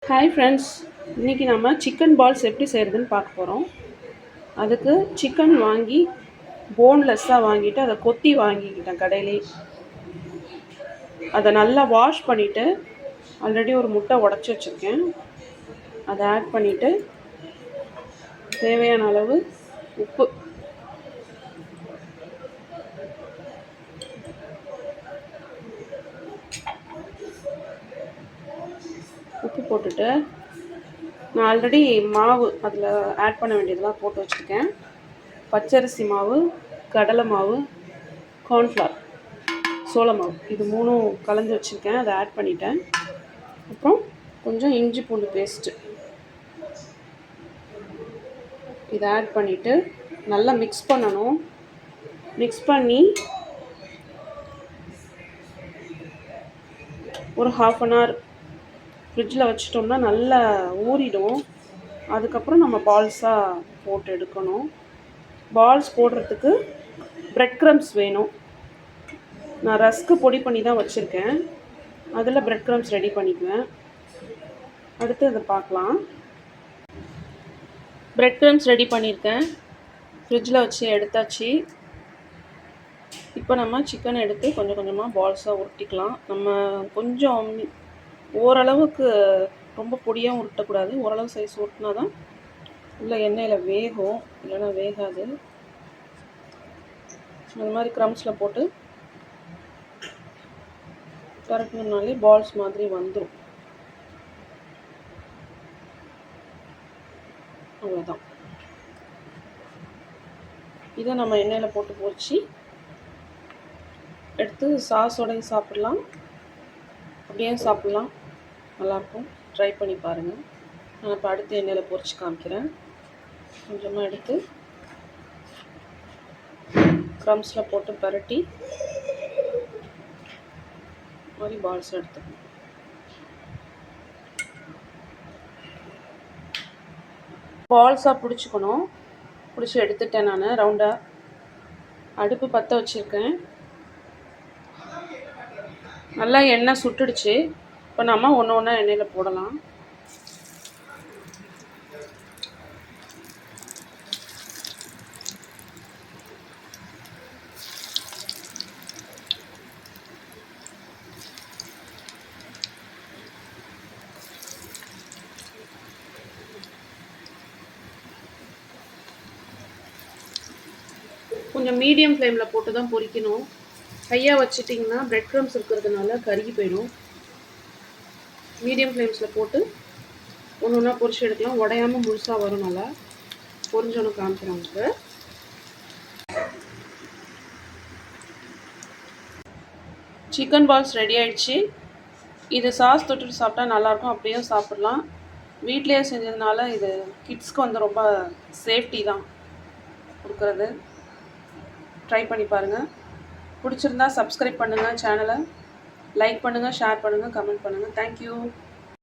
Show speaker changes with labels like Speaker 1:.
Speaker 1: Hi friends, இன்றைக்கி நம்ம chicken balls எப்படி செய்கிறதுன்னு பார்க்க போகிறோம். அதுக்கு சிக்கன் வாங்கி போன்லெஸ்ஸாக வாங்கிட்டு அதை கொத்தி வாங்கிக்கிட்டேன் கடையிலே. அதை நல்லா வாஷ் பண்ணிவிட்டு ஆல்ரெடி ஒரு முட்டை உடச்சி வச்சுருக்கேன். அதை ஆட் பண்ணிவிட்டு தேவையான அளவு உப்பு, போட்டுட்டு நான் ஆல்ரெடி மாவு அதில் ஆட் பண்ண வேண்டியதெல்லாம் போட்டு வச்சுருக்கேன். பச்சரிசி மாவு, கடலை மாவு, கார்ன்ஃப்ளவர், சோள மாவு, இது மூணும் கலந்து வச்சுருக்கேன். அதை ஆட் பண்ணிட்டேன். அப்புறம் கொஞ்சம் இஞ்சி பூண்டு பேஸ்ட்டு இதை ஆட் பண்ணிவிட்டு நல்லா மிக்ஸ் பண்ணணும். மிக்ஸ் பண்ணி ஒரு 1/2 hour ஃப்ரிட்ஜில் வச்சிட்டோம்னா நல்லா ஊறிடும். அதுக்கப்புறம் நம்ம பால்ஸாக போட்டு எடுக்கணும். பால்ஸ் போடுறதுக்கு பிரெட் க்ரம்ஸ் வேணும். நான் ரஸ்க்கு பொடி பண்ணி தான் வச்சுருக்கேன். அதில் பிரெட் க்ரம்ஸ் ரெடி பண்ணிக்குவேன். அடுத்து அதை பார்க்கலாம். பிரெட் க்ரம்ஸ் ரெடி பண்ணியிருக்கேன். ஃப்ரிட்ஜில் வச்சு எடுத்தாச்சு. இப்போ நம்ம சிக்கன் எடுத்து கொஞ்சம் கொஞ்சமாக பால்ஸாக உருட்டிக்கலாம். நம்ம கொஞ்சம் ஓரளவுக்கு ரொம்ப பொடியாக உருட்டக்கூடாது. ஓரளவு சைஸ் உருட்டினா தான் இல்லை எண்ணெயில் வேகும், இல்லைன்னா வேகாது. அந்த மாதிரி க்ரம்ஸில் போட்டு கரெக்ட்னாலே பால்ஸ் மாதிரி வந்துடும். அவ்வளோதான். இதை நம்ம எண்ணெயில் போட்டு பொரிச்சு எடுத்து சாஸோடையும் சாப்பிட்லாம், அப்படியே சாப்பிட்லாம். நல்லாயிருக்கும். ட்ரை பண்ணி பாருங்கள். நான் இப்போ அடுத்து எண்ணெயில் பொரிச்சு காமிக்கிறேன். கொஞ்சமாக எடுத்து க்ரம்ஸில் போட்டு பரட்டி மாதிரி பால்ஸ் எடுத்துக்கணும். பால்ஸாக பிடிச்சிக்கணும். பிடிச்சி எடுத்துட்டேன். நான் ரவுண்டாக அடுப்பு பற்ற வச்சுருக்கேன். நல்லா எண்ணெய் சுட்டுடுச்சு. இப்போ நம்ம ஒன்று ஒன்றா எண்ணெயில் போடலாம். கொஞ்சம் மீடியம் ஃப்ளேமில் போட்டு தான் பொரிக்கணும். ஹையாக வச்சுட்டிங்கன்னா பிரெட் க்ரம்ஸ் இருக்கிறதுனால கருகி போயிடும். மீடியம் ஃப்ளேம்ஸில் போட்டு ஒன்று ஒன்றா பொரிச்சு எடுக்கலாம். உடையாமல் முழுசாக வரும். நல்லா பொரிஞ்சோன்னு காமிக்கிறவங்களுக்கு. சிக்கன் பால்ஸ் ரெடி ஆகிடுச்சு. இது சாஸ் தொட்டுட்டு சாப்பிட்டா நல்லாயிருக்கும். அப்படியே சாப்பிட்லாம். வீட்டிலேயே செஞ்சதுனால இது கிட்ஸ்க்கு வந்து ரொம்ப சேஃப்டி தான் கொடுக்குறது. ட்ரை பண்ணி பாருங்கள். பிடிச்சிருந்தா சப்ஸ்கிரைப் பண்ணுங்கள், சேனலை லைக் பண்ணுங்கள், ஷேர் பண்ணுங்கள், கமெண்ட் பண்ணுங்கள். தேங்க்யூ.